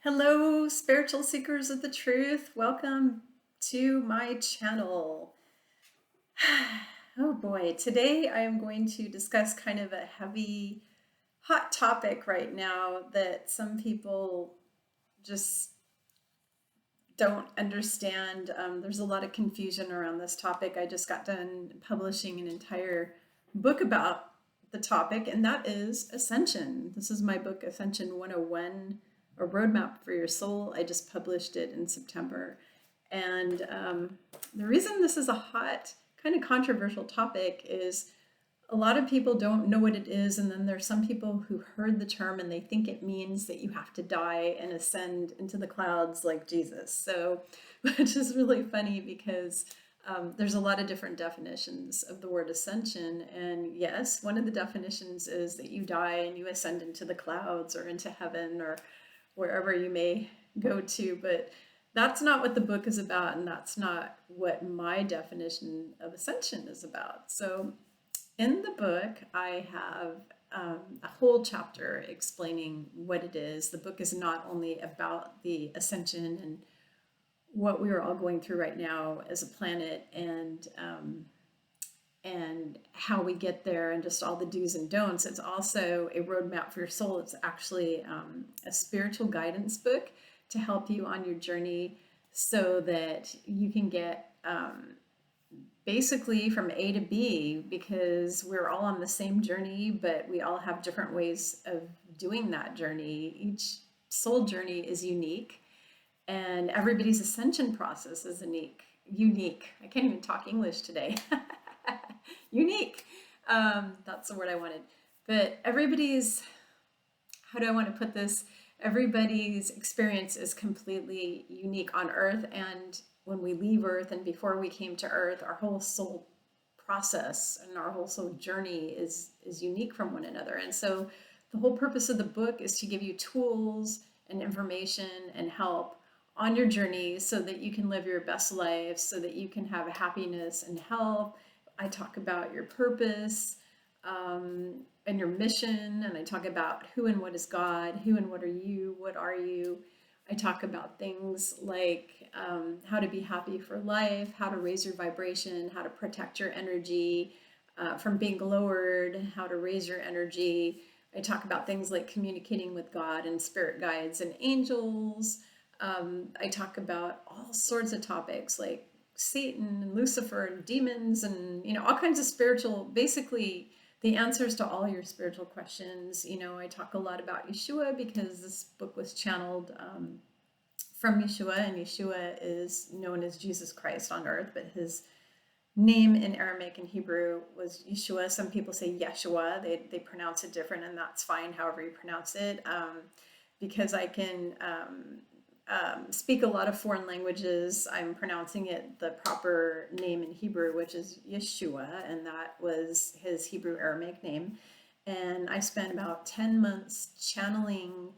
Hello, spiritual seekers of the truth. Welcome to my channel. Oh boy, today I am going to discuss kind of a heavy, hot topic right now that some people just don't understand. There's a lot of confusion around this topic. I just got done publishing an entire book about the topic, and that is Ascension. This is my book, Ascension 101, A Roadmap for Your Soul. I just published it in September. And the reason this is a hot, kind of controversial topic is a lot of people don't know what it is, and then there's some people who heard the term and they think it means that you have to die and ascend into the clouds like Jesus. So, which is really funny because there's a lot of different definitions of the word ascension. And yes, one of the definitions is that you die and you ascend into the clouds or into heaven or wherever you may go to. But that's not what the book is about, and that's not what my definition of ascension is about. So in the book, I have a whole chapter explaining what it is. The book is not only about the ascension and what we are all going through right now as a planet, and how we get there, and just all the do's and don'ts. It's also a roadmap for your soul. It's actually a spiritual guidance book to help you on your journey so that you can get basically from A to B, because we're all on the same journey, but we all have different ways of doing that journey. Each soul journey is unique, and everybody's ascension process is unique. I can't even talk English today. Unique. That's the word I wanted. But how do I want to put this? Everybody's experience is completely unique on Earth, and when we leave Earth and before we came to Earth, our whole soul process and our whole soul journey is unique from one another. And so the whole purpose of the book is to give you tools and information and help on your journey so that you can live your best life, so that you can have happiness and health. I talk about your purpose and your mission, and I talk about who and what is God, who and what are you. I talk about things like how to be happy for life, how to raise your vibration, how to protect your energy from being lowered, how to raise your energy. I talk about things like communicating with God and spirit guides and angels. I talk about all sorts of topics like Satan and Lucifer and demons and, all kinds of spiritual, basically the answers to all your spiritual questions. I talk a lot about Yeshua because this book was channeled from Yeshua, and Yeshua is known as Jesus Christ on earth, but his name in Aramaic and Hebrew was Yeshua. Some people say Yeshua. They pronounce it different, and that's fine, however you pronounce it. Because I can speak a lot of foreign languages, I'm pronouncing it the proper name in Hebrew, which is Yeshua, and that was his Hebrew Aramaic name. And I spent about 10 months channeling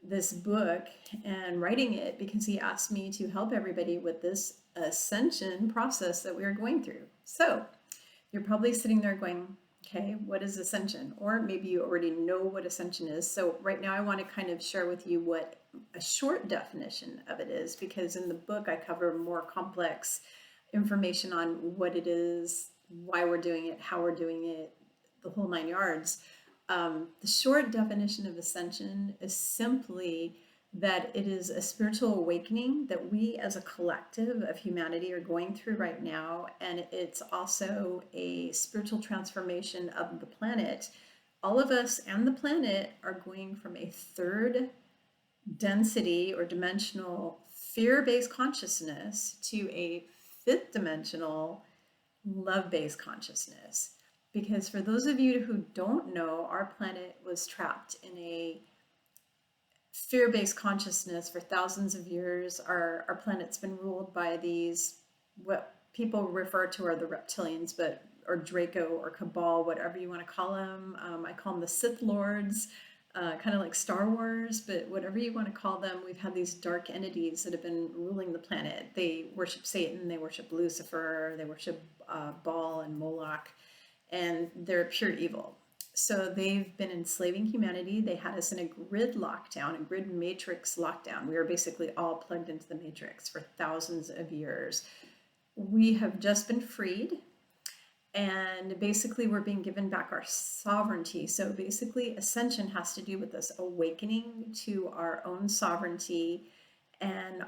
this book and writing it because he asked me to help everybody with this ascension process that we are going through. So you're probably sitting there going, okay, what is ascension? Or maybe you already know what ascension is. So right now I want to kind of share with you what a short definition of it is, because in the book I cover more complex information on what it is, why we're doing it, how we're doing it, the whole nine yards. The short definition of ascension is simply that it is a spiritual awakening that we as a collective of humanity are going through right now. And it's also a spiritual transformation of the planet. All of us and the planet are going from a third density or dimensional fear-based consciousness to a fifth dimensional love-based consciousness. Because for those of you who don't know, our planet was trapped in a fear-based consciousness for thousands of years. Our planet's been ruled by these, what people refer to are the reptilians, or Draco or Cabal, whatever you want to call them. I call them the Sith Lords, kind of like Star Wars, but whatever you want to call them. We've had these dark entities that have been ruling the planet. They worship Satan, they worship Lucifer, they worship Baal and Moloch, and they're pure evil. So they've been enslaving humanity. They had us in a grid lockdown, a grid matrix lockdown. We were basically all plugged into the matrix for thousands of years. We have just been freed, and basically we're being given back our sovereignty. So basically ascension has to do with us awakening to our own sovereignty, and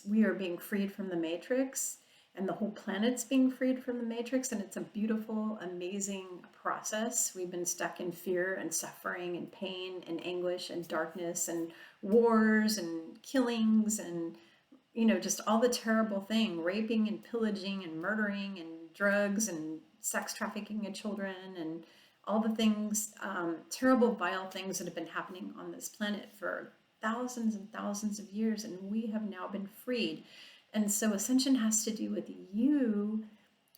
we are being freed from the matrix, and the whole planet's being freed from the matrix, and it's a beautiful, amazing process. We've been stuck in fear and suffering and pain and anguish and darkness and wars and killings and just all the terrible thing, raping and pillaging and murdering and drugs and sex trafficking of children and all the things, terrible, vile things that have been happening on this planet for thousands and thousands of years, and we have now been freed. And so ascension has to do with you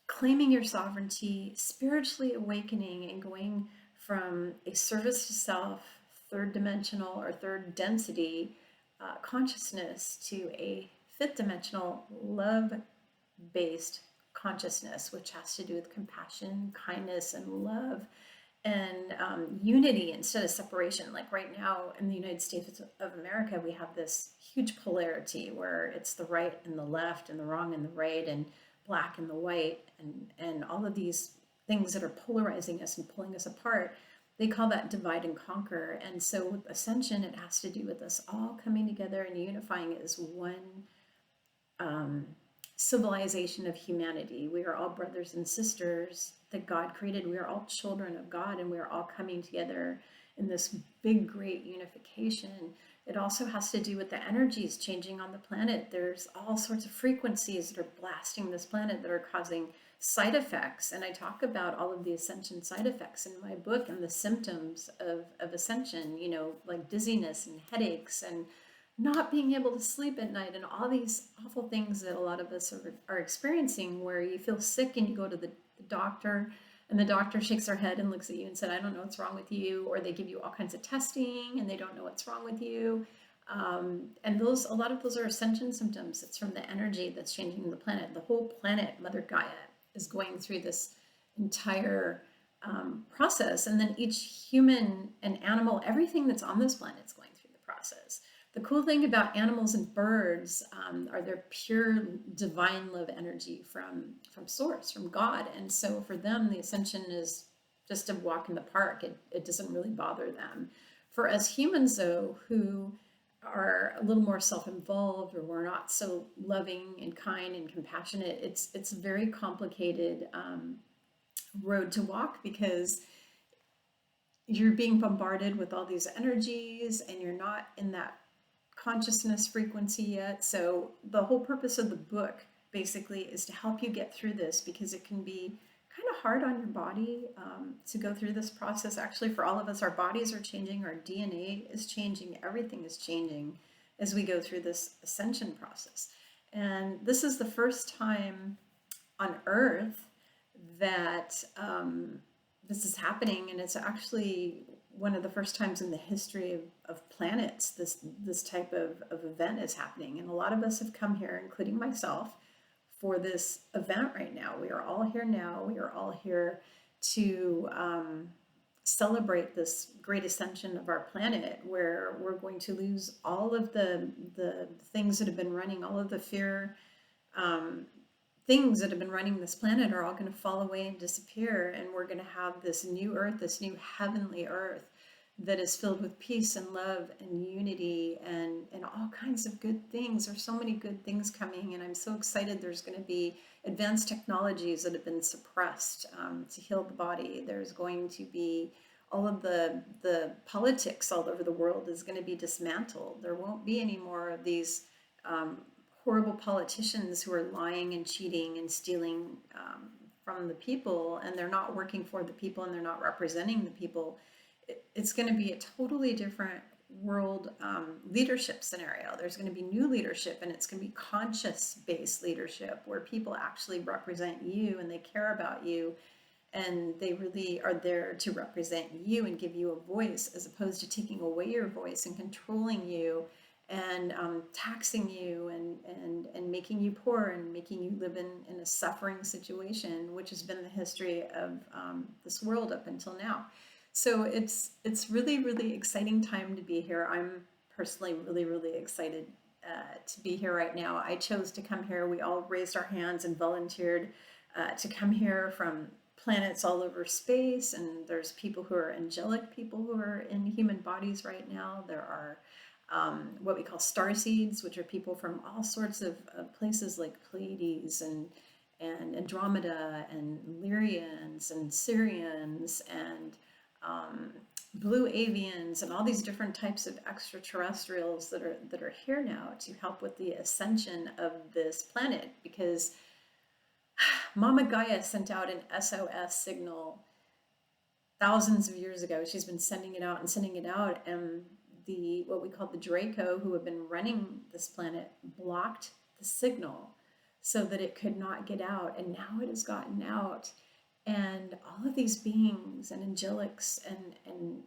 claiming your sovereignty, spiritually awakening, and going from a service to self, third dimensional or third density consciousness to a fifth dimensional love-based consciousness, which has to do with compassion, kindness, and love, and unity instead of separation. Like right now in the United States of America, we have this huge polarity where it's the right and the left and the wrong and the right and black and the white and all of these things that are polarizing us and pulling us apart. They call that divide and conquer. And so with ascension, it has to do with us all coming together and unifying as one civilization of humanity. We are all brothers and sisters that God created. We are all children of God, and we are all coming together in this big, great unification. It also has to do with the energies changing on the planet. There's all sorts of frequencies that are blasting this planet that are causing side effects. And I talk about all of the ascension side effects in my book and the symptoms of ascension, like dizziness and headaches and not being able to sleep at night and all these awful things that a lot of us are experiencing, where you feel sick and you go to the doctor and the doctor shakes their head and looks at you and said, I don't know what's wrong with you. Or they give you all kinds of testing and they don't know what's wrong with you. And a lot of those are ascension symptoms. It's from the energy that's changing the planet. The whole planet, Mother Gaia, is going through this entire process. And then each human and animal, everything that's on this planet is going through the process. The cool thing about animals and birds are their pure divine love energy from source, from God. And so for them, the ascension is just a walk in the park. It doesn't really bother them. For us humans, though, who are a little more self-involved, or we're not so loving and kind and compassionate, it's a very complicated road to walk, because you're being bombarded with all these energies and you're not in that consciousness frequency yet. So the whole purpose of the book basically is to help you get through this, because it can be kind of hard on your body to go through this process. Actually, for all of us, our bodies are changing, our DNA is changing, everything is changing as we go through this ascension process. And this is the first time on Earth that this is happening, and it's actually one of the first times in the history of planets this type of event is happening. And a lot of us have come here, including myself, for this event right now. We are all here now. We are all here to celebrate this great ascension of our planet, where we're going to lose all of the things that have been running, all of the fear things that have been running this planet are all going to fall away and disappear, and we're going to have this new earth, this new heavenly earth that is filled with peace and love and unity and all kinds of good things. There's so many good things coming, and I'm so excited. There's going to be advanced technologies that have been suppressed to heal the body. There's going to be all of the politics all over the world is going to be dismantled. There won't be any more of these horrible politicians who are lying and cheating and stealing from the people, and they're not working for the people and they're not representing the people. It's going to be a totally different world leadership scenario. There's going to be new leadership, and it's going to be conscious-based leadership, where people actually represent you and they care about you, and they really are there to represent you and give you a voice, as opposed to taking away your voice and controlling you and taxing you and making you poor and making you live in a suffering situation, which has been the history of this world up until now. So it's really, really exciting time to be here. I'm personally really, really excited to be here right now. I chose to come here. We all raised our hands and volunteered to come here from planets all over space. And there's people who are angelic people who are in human bodies right now. There are what we call star seeds, which are people from all sorts of places like Pleiades and Andromeda and Lyrians and Syrians and blue avians and all these different types of extraterrestrials that are here now to help with the ascension of this planet, because Mama Gaia sent out an SOS signal thousands of years ago. She's been sending it out and sending it out, and the what we call the Draco, who have been running this planet, blocked the signal so that it could not get out, and now it has gotten out. And all of these beings and angelics and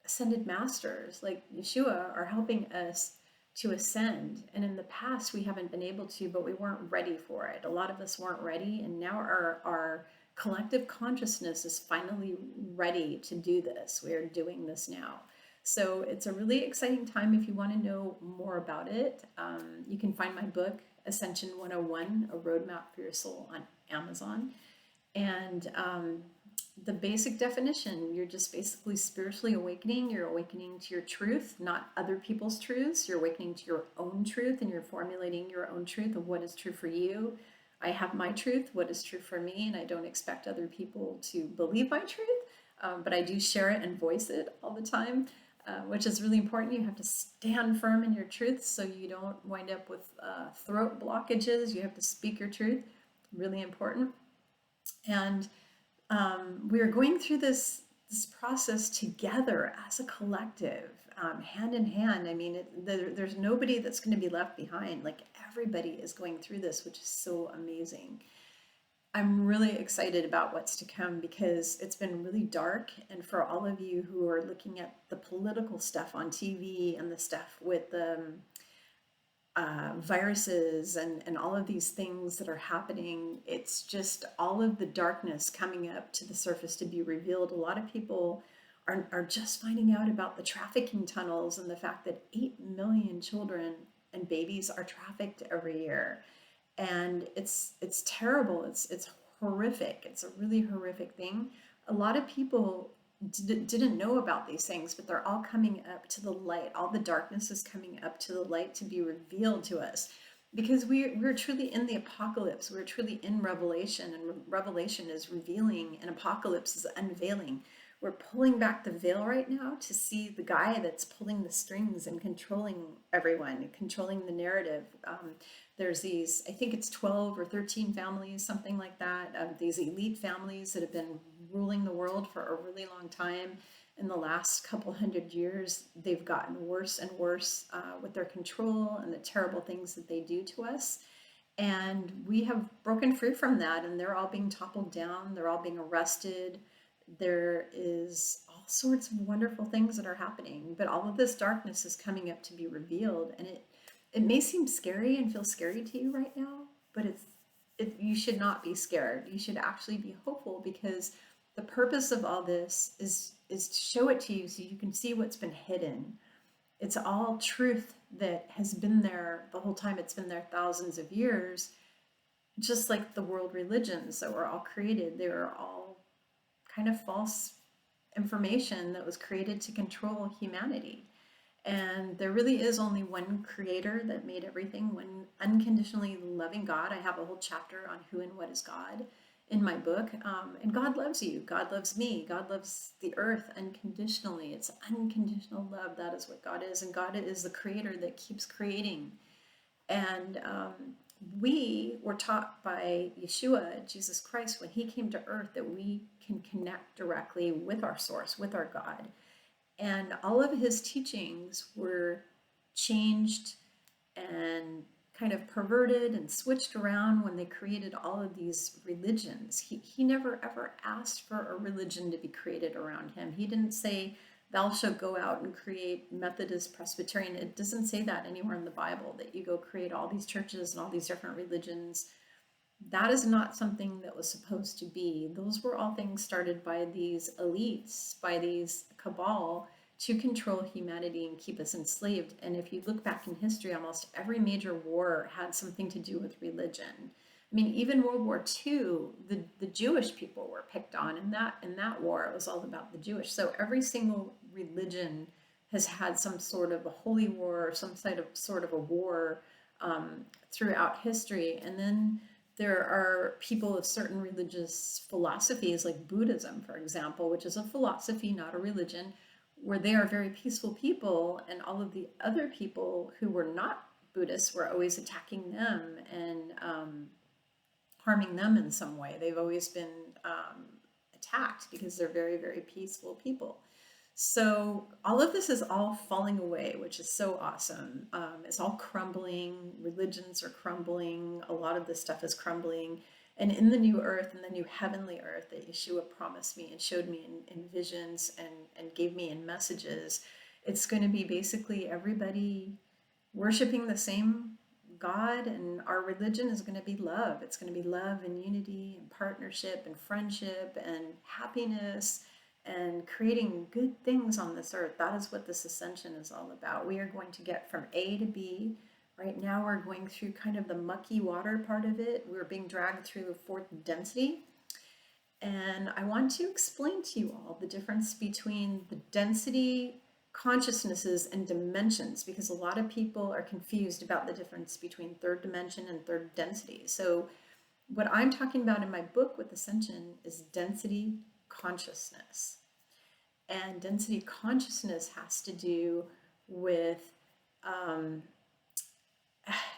ascended masters like Yeshua are helping us to ascend. And in the past, we haven't been able to, but we weren't ready for it. A lot of us weren't ready. And now our collective consciousness is finally ready to do this. We are doing this now. So it's a really exciting time. If you want to know more about it, you can find my book, Ascension 101, A Roadmap for Your Soul, on Amazon. And the basic definition, you're just basically spiritually awakening. You're awakening to your truth, not other people's truths. You're awakening to your own truth, and you're formulating your own truth of what is true for you. I have my truth, what is true for me, and I don't expect other people to believe my truth, but I do share it and voice it all the time, which is really important. You have to stand firm in your truth so you don't wind up with throat blockages. You have to speak your truth, really important. And we are going through this process together as a collective, hand in hand. I mean, there's nobody that's going to be left behind. Like, everybody is going through this, which is so amazing. I'm really excited about what's to come, because it's been really dark. And for all of you who are looking at the political stuff on TV and the stuff with the viruses and all of these things that are happening, it's just all of the darkness coming up to the surface to be revealed. A lot of people are just finding out about the trafficking tunnels and the fact that 8 million children and babies are trafficked every year. And it's terrible. It's horrific. It's a really horrific thing. A lot of people didn't know about these things, but they're all coming up to the light. All the darkness is coming up to the light to be revealed to us, because we're truly in the apocalypse. We're truly in Revelation, and Revelation is revealing, and Apocalypse is unveiling. We're pulling back the veil right now to see the guy that's pulling the strings and controlling everyone, controlling the narrative. There's these, I think it's 12 or 13 families, something like that, these elite families that have been ruling the world for a really long time. In the last couple hundred years, they've gotten worse and worse with their control and the terrible things that they do to us. And we have broken free from that, and they're all being toppled down. They're all being arrested. There is all sorts of wonderful things that are happening, but all of this darkness is coming up to be revealed. And it may seem scary and feel scary to you right now, but you should not be scared. You should actually be hopeful, because the purpose of all this is to show it to you so you can see what's been hidden. It's all truth that has been there the whole time. It's been there thousands of years, just like the world religions that were all created. They were all kind of false information that was created to control humanity. And there really is only one creator that made everything, one unconditionally loving God. I have a whole chapter on who and what is God in my book. And God loves you. God loves me. God loves the earth unconditionally. It's unconditional love. That is what God is. And God is the creator that keeps creating. And we were taught by Yeshua, Jesus Christ, when he came to earth, that we can connect directly with our source, with our God. And all of his teachings were changed and kind of perverted and switched around when they created all of these religions. He never ever asked for a religion to be created around him. He didn't say, thou shalt go out and create Methodist, Presbyterian. It doesn't say that anywhere in the Bible, that you go create all these churches and all these different religions. That is not something that was supposed to be. Those were all things started by these elites, by these cabal, to control humanity and keep us enslaved. And if you look back in history, almost every major war had something to do with religion. I mean, even World War II, the Jewish people were picked on in that war. It was all about the Jewish. So every single religion has had some sort of a holy war or some sort of a war throughout history. And then there are people of certain religious philosophies, like Buddhism, for example, which is a philosophy, not a religion, where they are very peaceful people, and all of the other people who were not Buddhists were always attacking them and harming them in some way. They've always been attacked because they're very, very peaceful people. So all of this is all falling away, which is so awesome. It's all crumbling. Religions are crumbling. A lot of this stuff is crumbling. And in the new earth, in the new heavenly earth that Yeshua promised me and showed me in visions and gave me in messages, it's going to be basically everybody worshiping the same God, and our religion is going to be love. It's going to be love and unity and partnership and friendship and happiness and creating good things on this earth. That is what this ascension is all about. We are going to get from A to B. Right now we're going through kind of the mucky water part of it. We're being dragged through the fourth density. And I want to explain to you all the difference between the density consciousnesses and dimensions, because a lot of people are confused about the difference between third dimension and third density. So what I'm talking about in my book with Ascension is density consciousness. And density consciousness has to do with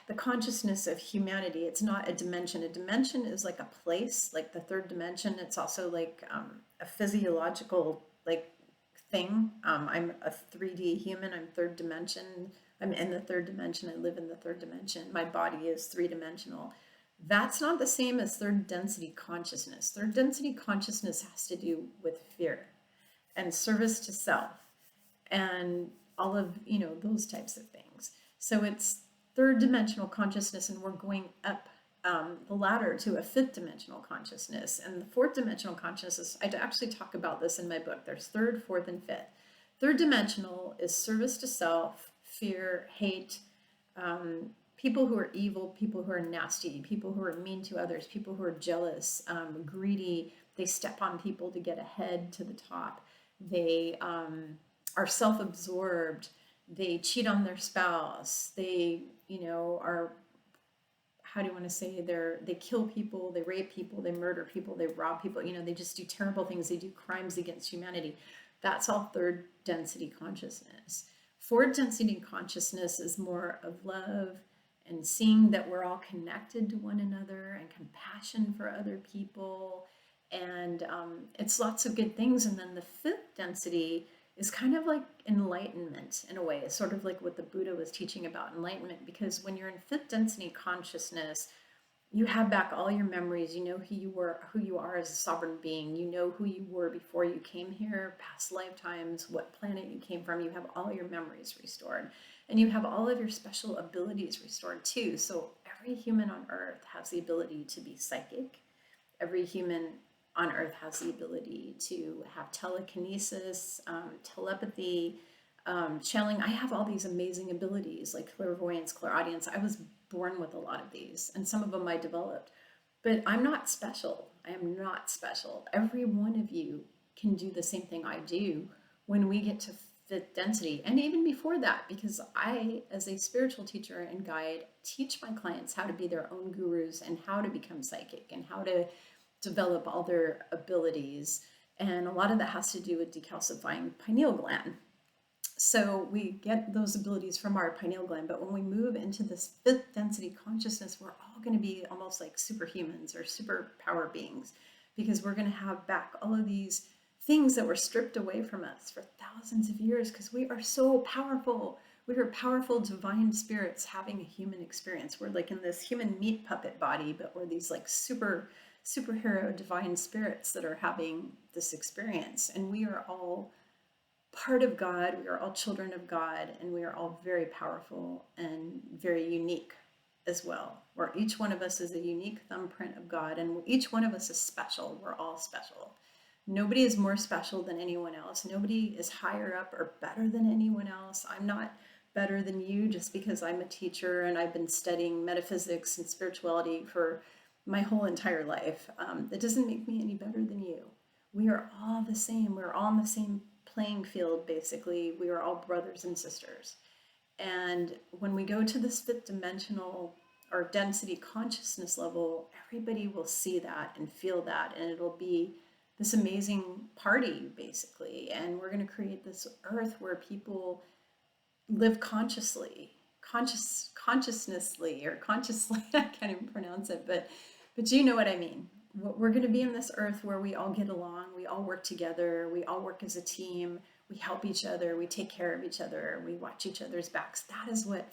the consciousness of humanity. It's not a dimension. A dimension is like a place, like the third dimension. It's also like a physiological like thing. I'm a 3D human. I'm third dimension. I'm in the third dimension. I live in the third dimension. My body is three-dimensional. That's not the same as third density consciousness. Third density consciousness has to do with fear and service to self and all of, those types of things. So it's third dimensional consciousness, and we're going up the ladder to a fifth dimensional consciousness. And the fourth dimensional consciousness, I actually talk about this in my book. There's third, fourth, and fifth. Third dimensional is service to self, fear, hate, people who are evil, people who are nasty, people who are mean to others, people who are jealous, greedy. They step on people to get ahead to the top. They are self-absorbed. They cheat on their spouse. They, are, how do you want to say, they kill people, they rape people, they murder people, they rob people, they just do terrible things. They do crimes against humanity. That's all third density consciousness. Fourth density consciousness is more of love and seeing that we're all connected to one another and compassion for other people. And it's lots of good things. And then the fifth density is kind of like enlightenment in a way. It's sort of like what the Buddha was teaching about enlightenment, because when you're in fifth density consciousness, you have back all your memories. You know who you are as a sovereign being. You know who you were before you came here, past lifetimes, what planet you came from. You have all your memories restored, and you have all of your special abilities restored too. So every human on earth has the ability to be psychic. Every human on earth has the ability to have telekinesis, telepathy, channeling. I have all these amazing abilities like clairvoyance, clairaudience. I was born with a lot of these, and some of them I developed. But I'm not special. I am not special. Every one of you can do the same thing I do when we get to fifth density, and even before that, because I, as a spiritual teacher and guide, teach my clients how to be their own gurus and how to become psychic and how to develop all their abilities. And a lot of that has to do with decalcifying pineal gland. So we get those abilities from our pineal gland, but when we move into this fifth density consciousness, we're all going to be almost like superhumans or superpower beings, because we're going to have back all of these things that were stripped away from us for thousands of years, because we are so powerful. We are powerful divine spirits having a human experience. We're like in this human meat puppet body, but we're these like superhero divine spirits that are having this experience. And we are all part of God. We are all children of God, and we are all very powerful and very unique as well. Where each one of us is a unique thumbprint of God, and each one of us is special. We're all special. Nobody is more special than anyone else. Nobody is higher up or better than anyone else. I'm not better than you just because I'm a teacher and I've been studying metaphysics and spirituality for my whole entire life. That doesn't make me any better than you. We are all the same. We're all on the same playing field, basically. We are all brothers and sisters. And when we go to this fifth dimensional or density consciousness level, everybody will see that and feel that, and it'll be this amazing party, basically. And we're going to create this earth where people live consciously, consciousnessly, or consciously. I can't even pronounce it, but you know what I mean. We're going to be in this earth where we all get along, we all work together, we all work as a team, we help each other, we take care of each other, we watch each other's backs. That is what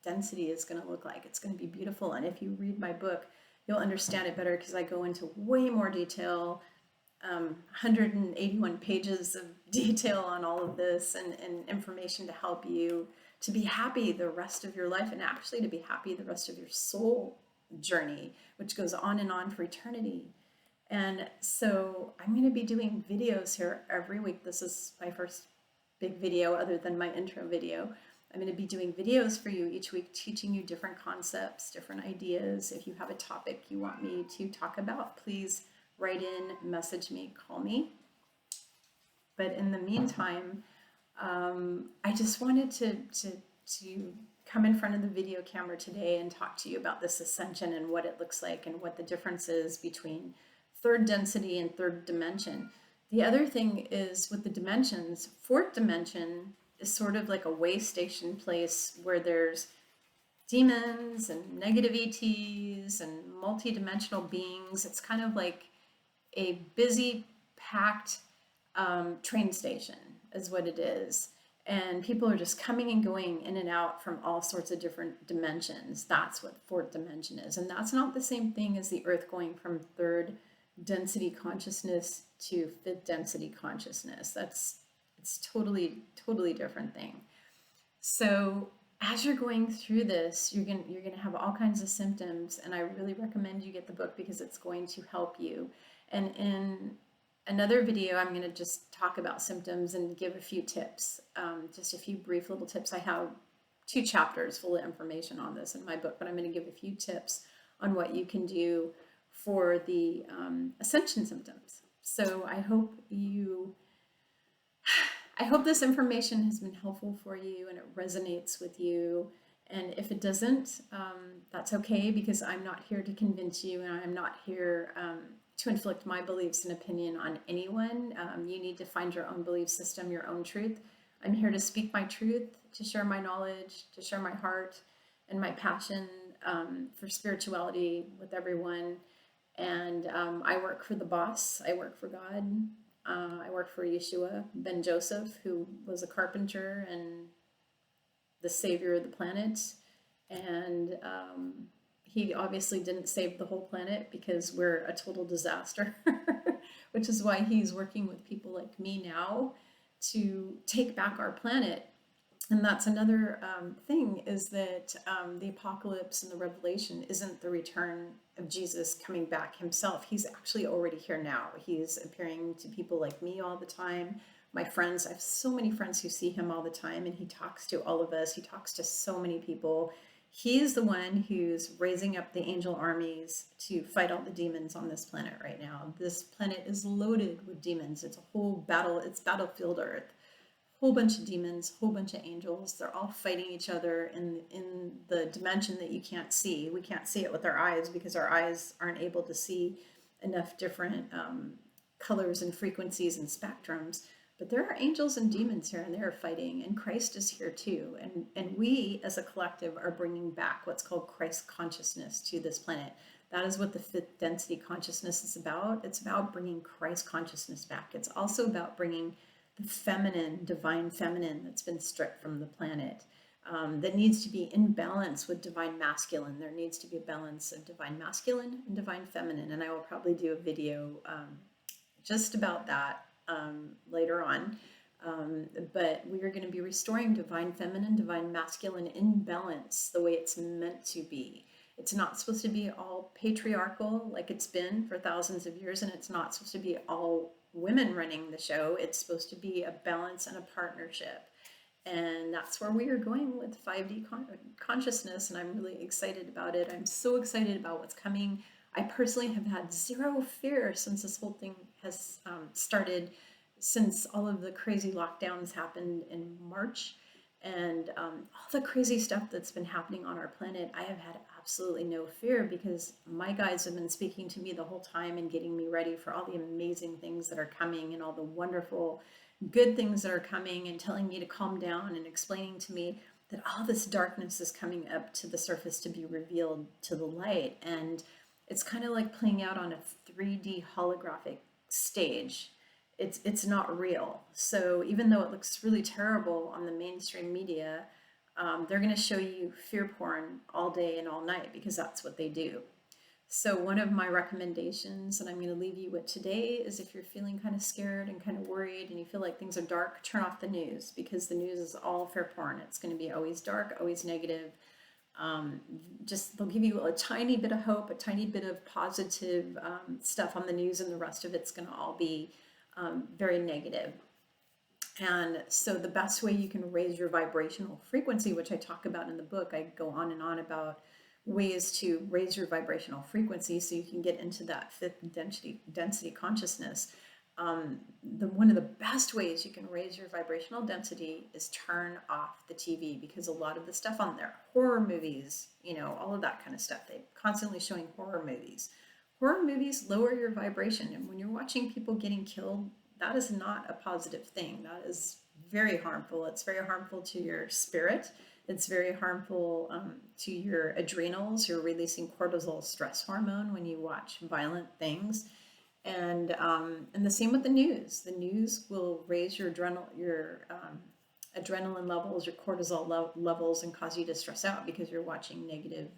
density is going to look like. It's going to be beautiful. And if you read my book, you'll understand it better because I go into way more detail, 181 pages of detail on all of this and information to help you to be happy the rest of your life, and actually to be happy the rest of your soul journey, which goes on and on for eternity. And so I'm going to be doing videos here every week. This is my first big video other than my intro video. I'm going to be doing videos for you each week, teaching you different concepts, different ideas. If you have a topic you want me to talk about, please write in, message me, call me. But in the meantime, I just wanted to come in front of the video camera today and talk to you about this ascension and what it looks like and what the difference is between third density and third dimension. The other thing is with the dimensions, fourth dimension is sort of like a way station place where there's demons and negative ETs and multi-dimensional beings. It's kind of like a busy, packed train station is what it is. And people are just coming and going in and out from all sorts of different dimensions. That's what fourth dimension is. And that's not the same thing as the Earth going from third density consciousness to fifth density consciousness. It's totally different thing. So as you're going through this, you're gonna have all kinds of symptoms, and I really recommend you get the book because it's going to help you. And in another video, I'm going to just talk about symptoms and give a few tips, just a few brief little tips. I have 2 chapters full of information on this in my book, but I'm going to give a few tips on what you can do for the ascension symptoms. So I hope this information has been helpful for you and it resonates with you. And if it doesn't, that's okay, because I'm not here to convince you, and I'm not here to inflict my beliefs and opinion on anyone. You need to find your own belief system, your own truth. I'm here to speak my truth, to share my knowledge, to share my heart and my passion for spirituality with everyone. And I work for the boss. I work for God. I work for Yeshua, Ben Joseph, who was a carpenter and the savior of the planet. And he obviously didn't save the whole planet because we're a total disaster, which is why he's working with people like me now to take back our planet. And that's another thing, is that the apocalypse and the revelation isn't the return of Jesus coming back himself. He's actually already here now. He's appearing to people like me all the time. My friends, I have so many friends who see him all the time, and he talks to all of us. He talks to so many people. He's the one who's raising up the angel armies to fight all the demons on this planet right now. This planet is loaded with demons. It's a whole battle. It's battlefield Earth. Whole bunch of demons, whole bunch of angels. They're all fighting each other in the dimension that you can't see. We can't see it with our eyes because our eyes aren't able to see enough different colors and frequencies and spectrums. But there are angels and demons here, and they're fighting, and Christ is here too. And we as a collective are bringing back what's called Christ consciousness to this planet. That is what the fifth density consciousness is about. It's about bringing Christ consciousness back. It's also about bringing the feminine, divine feminine that's been stripped from the planet, that needs to be in balance with divine masculine. There needs to be a balance of divine masculine and divine feminine. And I will probably do a video just about that later on. But we are going to be restoring divine feminine, divine masculine in balance the way it's meant to be. It's not supposed to be all patriarchal like it's been for thousands of years, and it's not supposed to be all women running the show. It's supposed to be a balance and a partnership. And that's where we are going with 5D consciousness, and I'm really excited about it. I'm so excited about what's coming. I personally have had zero fear since this whole thing has started, since all of the crazy lockdowns happened in March, and all the crazy stuff that's been happening on our planet. I have had absolutely no fear because my guides have been speaking to me the whole time and getting me ready for all the amazing things that are coming and all the wonderful good things that are coming, and telling me to calm down and explaining to me that all this darkness is coming up to the surface to be revealed to the light. And it's kind of like playing out on a 3D holographic stage. It's not real. So even though it looks really terrible on the mainstream media, they're going to show you fear porn all day and all night because that's what they do. So one of my recommendations, and I'm going to leave you with today, is if you're feeling kind of scared and kind of worried and you feel like things are dark, turn off the news, because the news is all fear porn. It's going to be always dark, always negative. Just they'll give you a tiny bit of hope, a tiny bit of positive stuff on the news, and the rest of it's going to all be very negative. And so the best way you can raise your vibrational frequency, which I talk about in the book, I go on and on about ways to raise your vibrational frequency so you can get into that fifth density consciousness. One of the best ways you can raise your vibrational density is turn off the TV, because a lot of the stuff on there, horror movies, all of that kind of stuff, they're constantly showing horror movies. Horror movies lower your vibration, and when you're watching people getting killed, that is not a positive thing. That is very harmful. It's very harmful to your spirit. It's very harmful to your adrenals. You're releasing cortisol, stress hormone, when you watch violent things. And the same with the news. The news will raise your adrenaline levels, your cortisol levels, and cause you to stress out because you're watching negative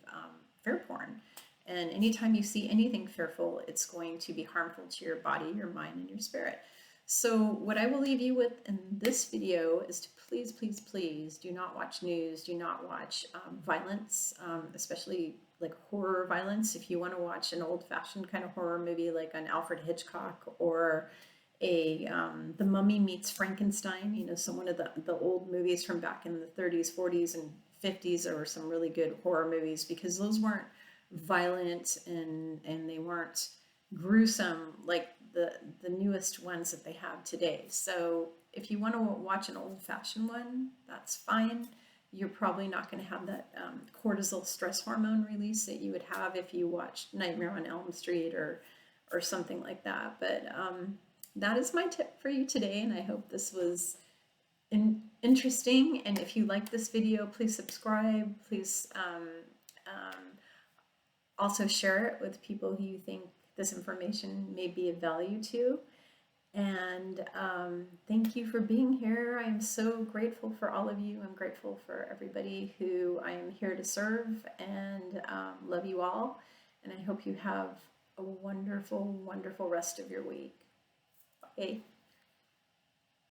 fear porn. And anytime you see anything fearful, it's going to be harmful to your body, your mind, and your spirit. So what I will leave you with in this video is to please, please, please do not watch news. Do not watch violence, especially like horror violence. If you want to watch an old-fashioned kind of horror movie like an Alfred Hitchcock or The Mummy meets Frankenstein, some one of the old movies from back in the 30s, 40s, and 50s, there were some really good horror movies because those weren't violent and they weren't gruesome like the newest ones that they have today. So if you want to watch an old-fashioned one, that's fine. You're probably not going to have that cortisol stress hormone release that you would have if you watched Nightmare on Elm Street or something like that. But that is my tip for you today, and I hope this was interesting. And if you like this video, please subscribe. Please also share it with people who you think this information may be of value to. And thank you for being here. I am so grateful for all of you. I'm grateful for everybody who I am here to serve, and love you all. And I hope you have a wonderful, wonderful rest of your week. Bye.